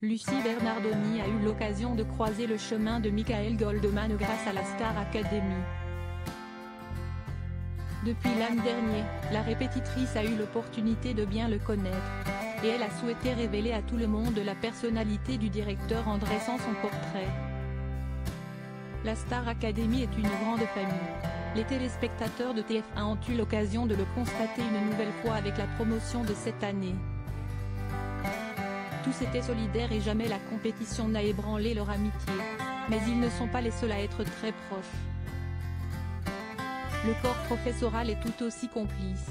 Lucie Bernardoni a eu l'occasion de croiser le chemin de Michael Goldman grâce à la Star Academy. Depuis l'an dernier, la répétitrice a eu l'opportunité de bien le connaître. Et elle a souhaité révéler à tout le monde la personnalité du directeur en dressant son portrait. La Star Academy est une grande famille. Les téléspectateurs de TF1 ont eu l'occasion de le constater une nouvelle fois avec la promotion de cette année. Tous étaient solidaires et jamais la compétition n'a ébranlé leur amitié. Mais ils ne sont pas les seuls à être très proches. Le corps professoral est tout aussi complice.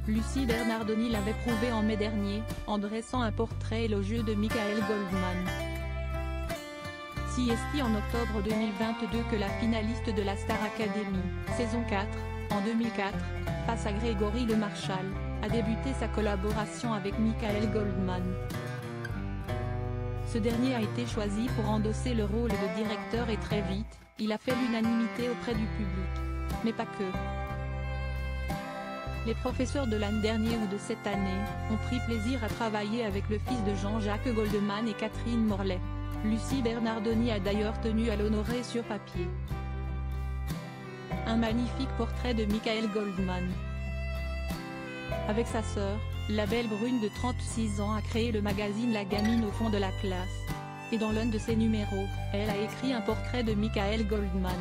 Lucie Bernardoni l'avait prouvé en mai dernier, en dressant un portrait élogieux de Michael Goldman. C'est en octobre 2022 que la finaliste de la Star Academy, saison 4, en 2004, face à Grégory Le Marchal, a débuté sa collaboration avec Michael Goldman. Ce dernier a été choisi pour endosser le rôle de directeur et très vite, il a fait l'unanimité auprès du public. Mais pas que. Les professeurs de l'an dernier ou de cette année, ont pris plaisir à travailler avec le fils de Jean-Jacques Goldman et Catherine Morlet. Lucie Bernardoni a d'ailleurs tenu à l'honorer sur papier. Un magnifique portrait de Michael Goldman. Avec sa sœur, la belle brune de 36 ans a créé le magazine La Gamine au fond de la classe. Et dans l'un de ses numéros, elle a écrit un portrait de Michael Goldman.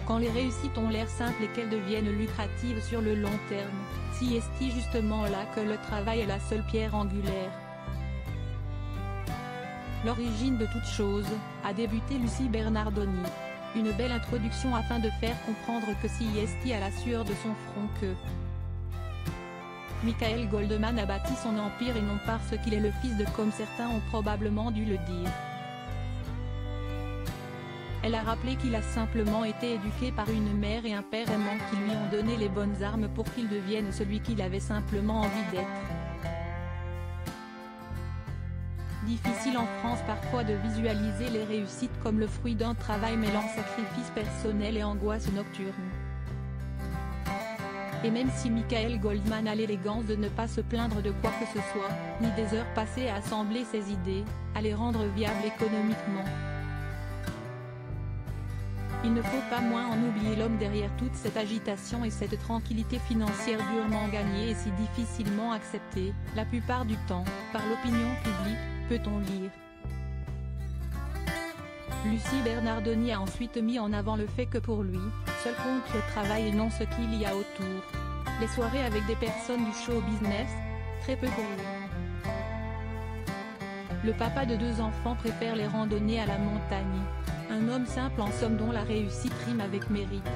Quand les réussites ont l'air simples et qu'elles deviennent lucratives sur le long terme, c'est justement là que le travail est la seule pierre angulaire. L'origine de toute chose, a débuté Lucie Bernardoni. Une belle introduction afin de faire comprendre que c'est à la sueur de son front que Michael Goldman a bâti son empire et non parce qu'il est le fils de comme certains ont probablement dû le dire. Elle a rappelé qu'il a simplement été éduqué par une mère et un père aimant qui lui ont donné les bonnes armes pour qu'il devienne celui qu'il avait simplement envie d'être. Difficile en France parfois de visualiser les réussites comme le fruit d'un travail mêlant sacrifice personnel et angoisse nocturne. Et même si Michael Goldman a l'élégance de ne pas se plaindre de quoi que ce soit, ni des heures passées à assembler ses idées, à les rendre viables économiquement. Il ne faut pas moins en oublier l'homme derrière toute cette agitation et cette tranquillité financière durement gagnée et si difficilement acceptée, la plupart du temps, par l'opinion publique, peut-on lire. Lucie Bernardoni a ensuite mis en avant le fait que pour lui, seul compte le travail et non ce qu'il y a autour. Les soirées avec des personnes du show business, très peu pour lui. Le papa de 2 enfants préfère les randonnées à la montagne. Un homme simple en somme dont la réussite rime avec mérite.